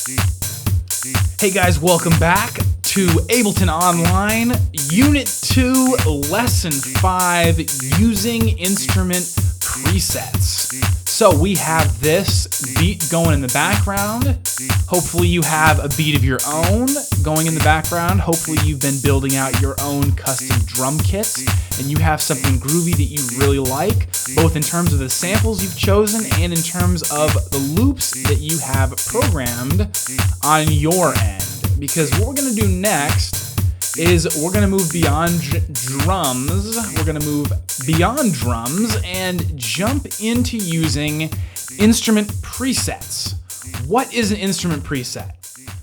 Hey guys, welcome back to Ableton Online, Unit 2, Lesson 5, using instrument presets. So we have this beat going in the background. Hopefully you have a beat of your own going in the background. Hopefully you've been building out your own custom drum kits and you have something groovy that you really like, both in terms of the samples you've chosen and in terms of the loops that you have programmed on your end. Because what we're gonna do next is we're gonna move beyond drums. We're gonna move beyond drums and jump into using instrument presets. What is an instrument preset?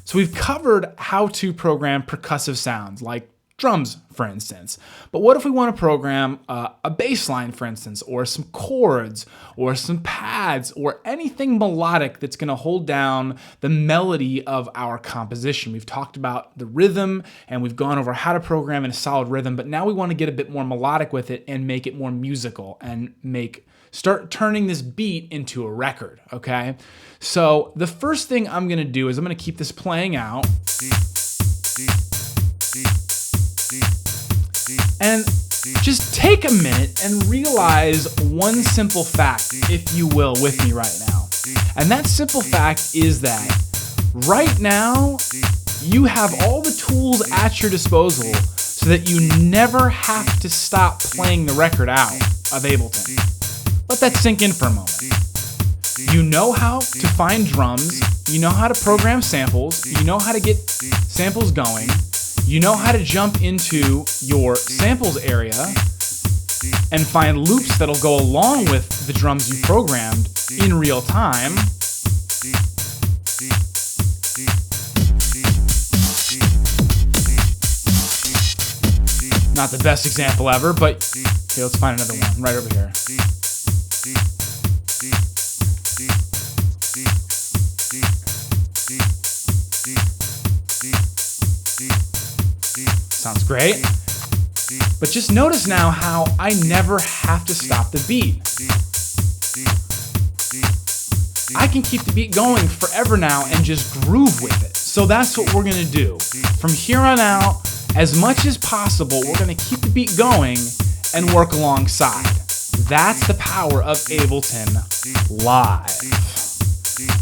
So we've covered how to program percussive sounds like drums, for instance. But what if we want to program a bass line, for instance, or some chords, or some pads, or anything melodic that's going to hold down the melody of our composition? We've talked about the rhythm, and we've gone over how to program in a solid rhythm, but now we want to get a bit more melodic with it and make it more musical and start turning this beat into a record, okay? So the first thing I'm going to do is I'm going to keep this playing out. And just take a minute and realize one simple fact, if you will, with me right now. And that simple fact is that right now, you have all the tools at your disposal so that you never have to stop playing the record out of Ableton. Let that sink in for a moment. You know how to find drums, you know how to program samples, you know how to get samples going, you know how to jump into your samples area and find loops that'll go along with the drums you programmed in real time. Not the best example ever, but okay, let's find another one right over here. Sounds great. But just notice now how I never have to stop the beat. I can keep the beat going forever now and just groove with it. So that's what we're gonna do. From here on out, as much as possible, we're gonna keep the beat going and work alongside. That's the power of Ableton Live.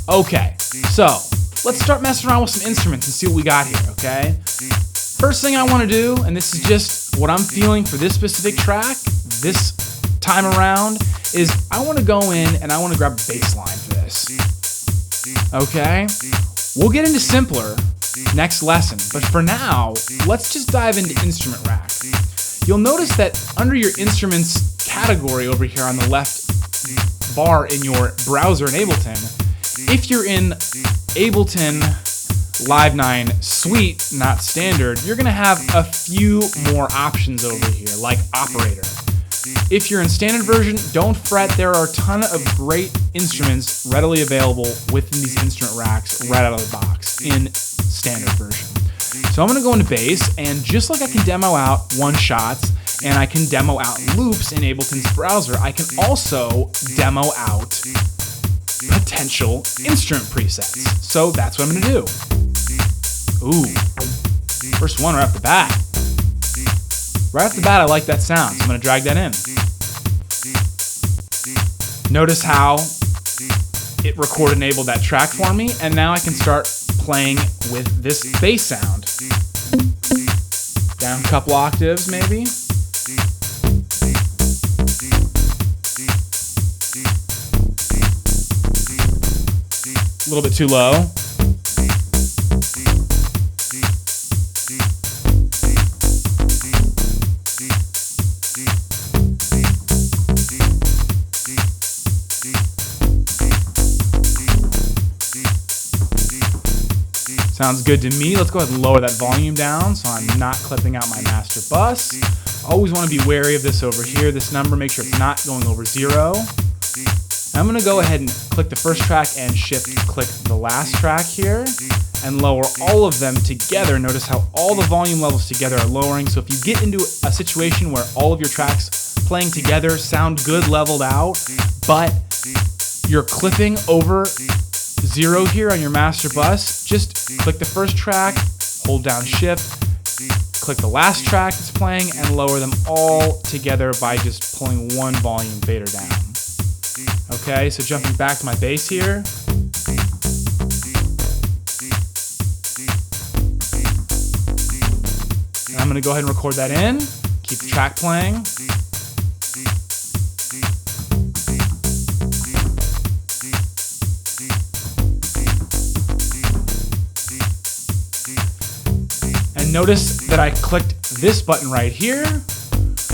Okay, so let's start messing around with some instruments and see what we got here, okay? First thing I want to do, and this is just what I'm feeling for this specific track, this time around, is I want to go in and I want to grab a bass line for this. Okay? We'll get into simpler next lesson, but for now, let's just dive into instrument rack. You'll notice that under your instruments category over here on the left bar in your browser in Ableton, if you're in Ableton Live 9 Suite, not Standard, you're going to have a few more options over here, like Operator. If you're in Standard version, don't fret, there are a ton of great instruments readily available within these instrument racks right out of the box in Standard version. So I'm going to go into bass, and just like I can demo out one-shots, and I can demo out loops in Ableton's browser, I can also demo out potential instrument presets. So that's what I'm going to do. Ooh, first one right off the bat. Right off the bat, I like that sound, so I'm going to drag that in. Notice how it record enabled that track for me, and now I can start playing with this bass sound. Down a couple octaves, maybe. A little bit too low. Sounds good to me. Let's go ahead and lower that volume down so I'm not clipping out my master bus. Always want to be wary of this over here, this number, make sure it's not going over 0. I'm going to go ahead and click the first track and shift-click the last track here and lower all of them together. Notice how all the volume levels together are lowering. So if you get into a situation where all of your tracks playing together sound good leveled out, but you're clipping over 0 here on your master bus, just click the first track, hold down Shift, click the last track that's playing, and lower them all together by just pulling one volume fader down. Okay, so jumping back to my bass here. And I'm gonna go ahead and record that in, keep the track playing. And notice that I clicked this button right here,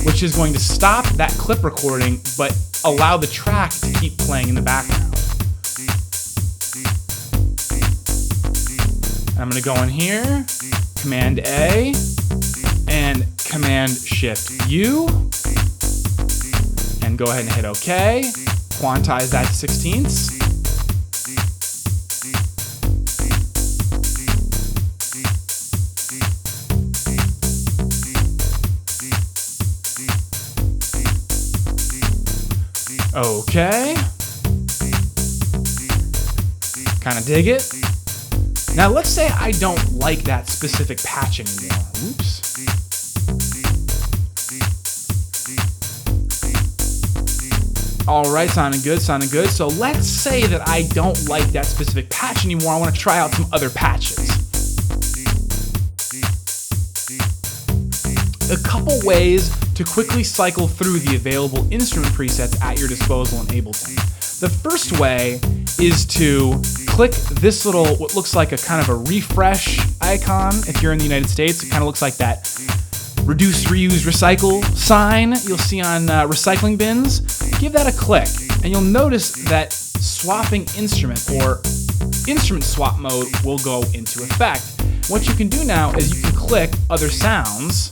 which is going to stop that clip recording, but allow the track to keep playing in the background. I'm gonna go in here, Command A, and Command Shift U, and go ahead and hit OK. Quantize that to 16ths. Okay. Kind of dig it. Now let's say I don't like that specific patch anymore. Oops. All right, sounding good, sounding good. So let's say that I don't like that specific patch anymore. I want to try out some other patches. A couple ways to quickly cycle through the available instrument presets at your disposal in Ableton. The first way is to click this little, what looks like a kind of a refresh icon. If you're in the United States, it kind of looks like that reduce, reuse, recycle sign you'll see on recycling bins. Give that a click, and you'll notice that swapping instrument or instrument swap mode will go into effect. What you can do now is you can click other sounds,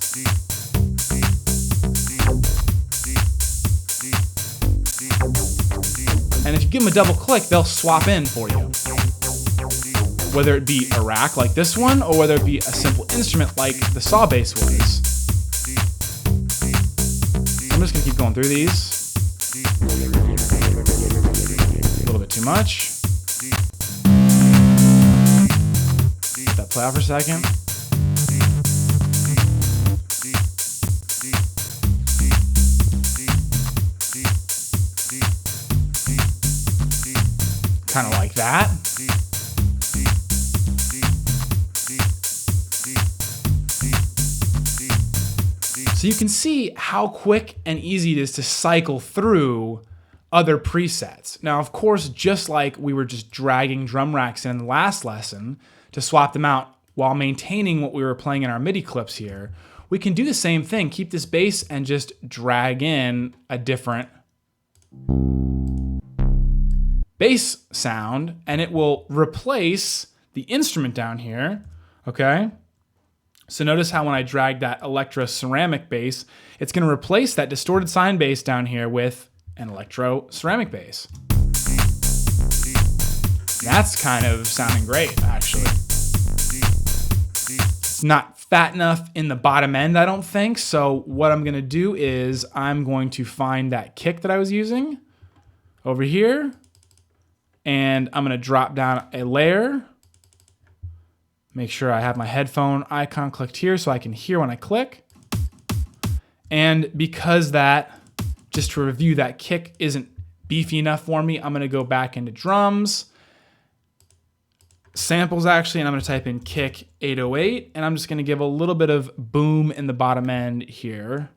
and if you give them a double click, they'll swap in for you. Whether it be a rack like this one, or whether it be a simple instrument like the saw bass was. I'm just gonna keep going through these. A little bit too much. Let that play out for a second. Kind of like that. So you can see how quick and easy it is to cycle through other presets. Now, of course, just like we were just dragging drum racks in the last lesson to swap them out while maintaining what we were playing in our MIDI clips here, we can do the same thing. Keep this bass and just drag in a different bass sound, and it will replace the instrument down here, okay? So notice how when I drag that electro ceramic bass, it's gonna replace that distorted sine bass down here with an electro ceramic bass. That's kind of sounding great, actually. It's not fat enough in the bottom end, I don't think, so what I'm gonna do is I'm going to find that kick that I was using over here, and I'm gonna drop down a layer. Make sure I have my headphone icon clicked here so I can hear when I click. And because that, just to review, that kick isn't beefy enough for me, I'm gonna go back into drums, samples actually, and I'm gonna type in kick 808, and I'm just gonna give a little bit of boom in the bottom end here.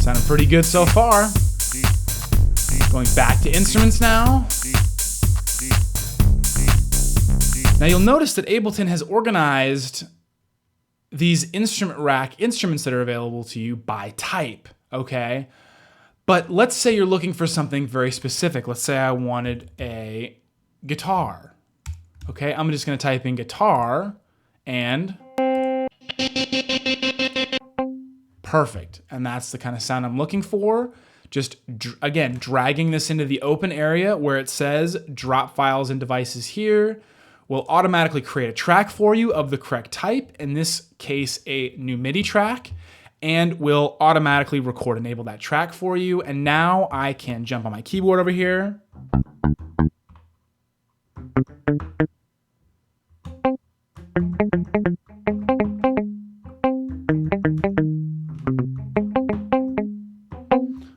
Sounding pretty good so far. Going back to instruments now. Now you'll notice that Ableton has organized these instrument rack instruments that are available to you by type, okay? But let's say you're looking for something very specific. Let's say I wanted a guitar, okay? I'm just gonna type in guitar and perfect. And that's the kind of sound I'm looking for. just, again, dragging this into the open area where it says drop files and devices here will automatically create a track for you of the correct type, in this case, a new MIDI track, and will automatically record, enable that track for you. And now I can jump on my keyboard over here.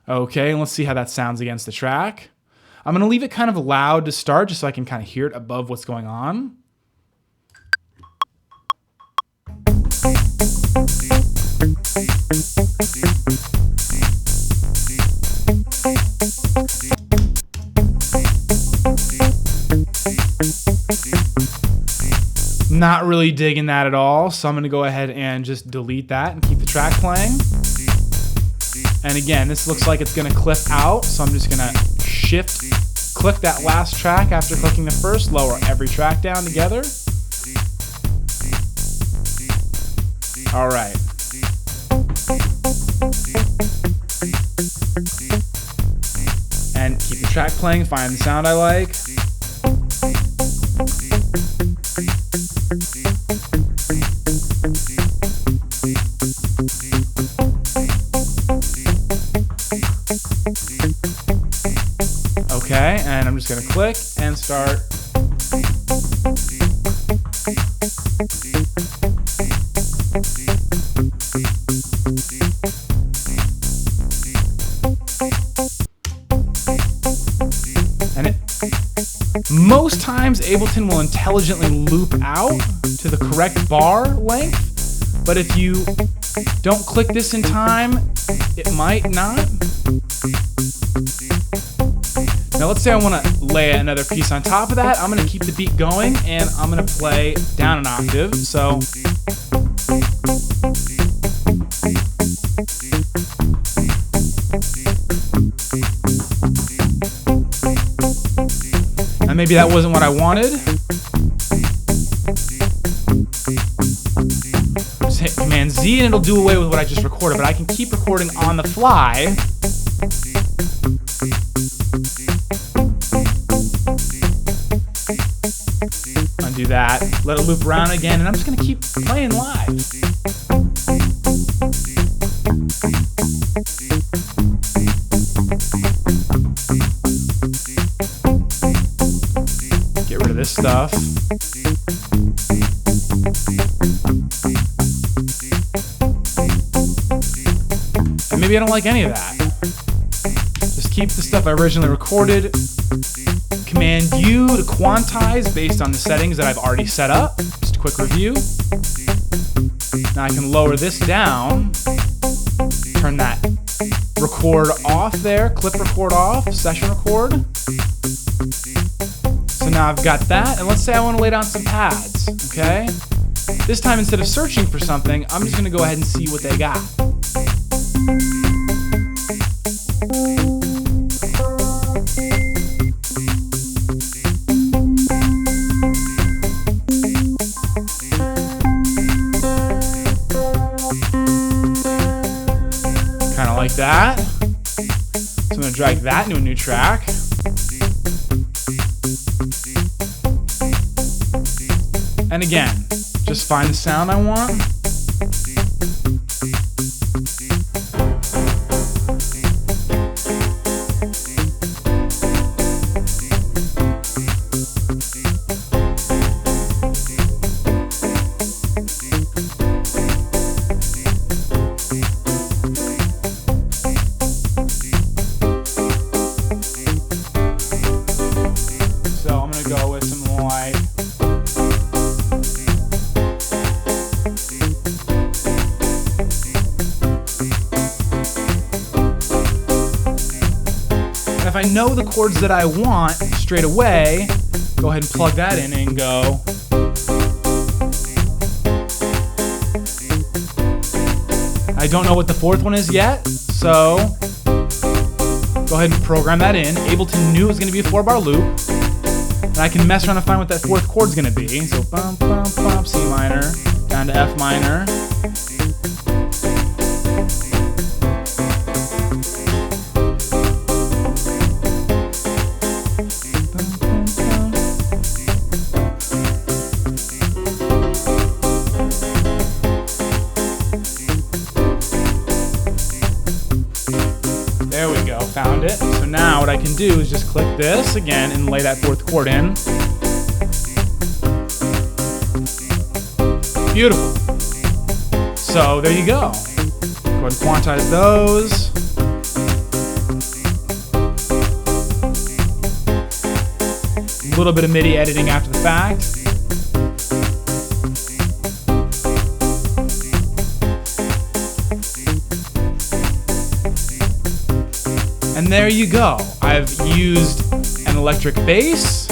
Okay, and let's see how that sounds against the track. I'm gonna leave it kind of loud to start just so I can kind of hear it above what's going on. Not really digging that at all, so I'm gonna go ahead and just delete that and keep the track playing. And again, this looks like it's gonna clip out, so I'm just gonna click that last track after clicking the first, lower every track down together. All right. And keep the track playing, find the sound I like. Okay, and I'm just gonna click and start. And most times Ableton will intelligently loop out to the correct bar length, but if you don't click this in time, it might not. Now let's say I want to lay another piece on top of that. I'm going to keep the beat going and I'm going to play down an octave. So and maybe that wasn't what I wanted. Just hit Command Z and it'll do away with what I just recorded, but I can keep recording on the fly. Undo that, let it loop around again, and I'm just gonna keep playing live. Get rid of this stuff. And maybe I don't like any of that. Just keep the stuff I originally recorded. Command U to quantize based on the settings that I've already set up. Just a quick review. Now I can lower this down, turn that record off there, clip record off, session record. So now I've got that, and let's say I want to lay down some pads, okay? This time instead of searching for something, I'm just gonna go ahead and see what they got. Like that. So I'm going to drag that into a new track. And again, just find the sound I want. Go with some light. And if I know the chords that I want straight away, go ahead and plug that in and go. I don't know what the fourth one is yet, so go ahead and program that in. Ableton knew it was going to be a 4-bar loop. And I can mess around and find what that fourth chord's gonna be. So bum, bum, bum, C minor, down to F minor. do is just click this again and lay that fourth chord in. Beautiful. So there you go. Go ahead and quantize those. A little bit of MIDI editing after the fact. And there you go. I've used an electric bass,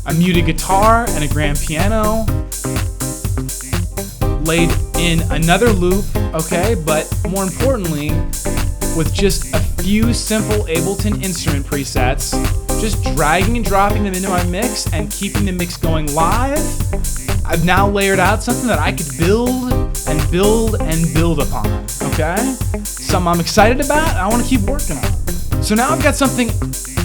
a muted guitar, and a grand piano. Laid in another loop, okay, but more importantly, with just a few simple Ableton instrument presets, just dragging and dropping them into my mix and keeping the mix going live, I've now layered out something that I could build and build and build upon, okay? Something I'm excited about and I want to keep working on. So now I've got something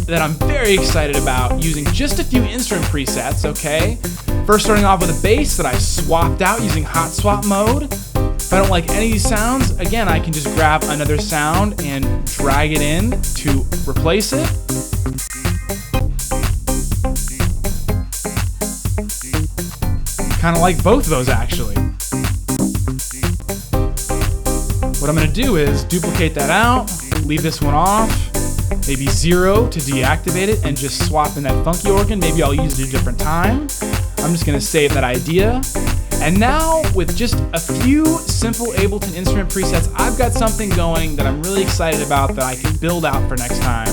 that I'm very excited about using just a few instrument presets, okay? First starting off with a bass that I swapped out using hot swap mode. If I don't like any of these sounds, again, I can just grab another sound and drag it in to replace it. Kind of like both of those, actually. What I'm gonna do is duplicate that out, leave this one off, maybe 0 to deactivate it, and just swap in that funky organ. Maybe I'll use it at a different time. I'm just gonna save that idea. And now, with just a few simple Ableton instrument presets, I've got something going that I'm really excited about that I can build out for next time.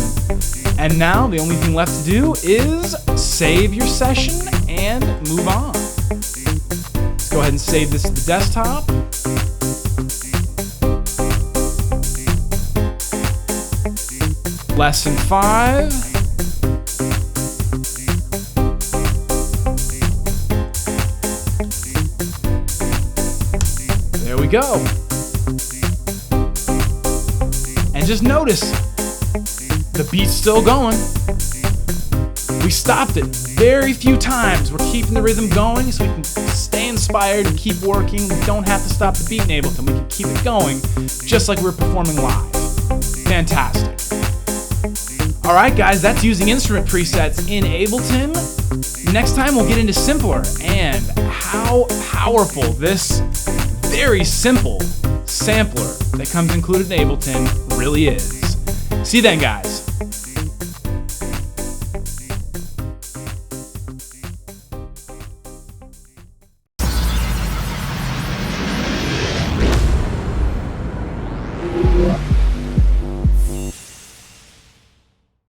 And now, the only thing left to do is save your session and move on. Let's go ahead and save this to the desktop. Lesson 5. There we go. And just notice, the beat's still going. We stopped it very few times. We're keeping the rhythm going so we can stay inspired and keep working. We don't have to stop the beat in Ableton. We can keep it going just like we're performing live. Fantastic. Alright guys, that's using instrument presets in Ableton. Next time we'll get into simpler and how powerful this very simple sampler that comes included in Ableton really is. See you then, guys.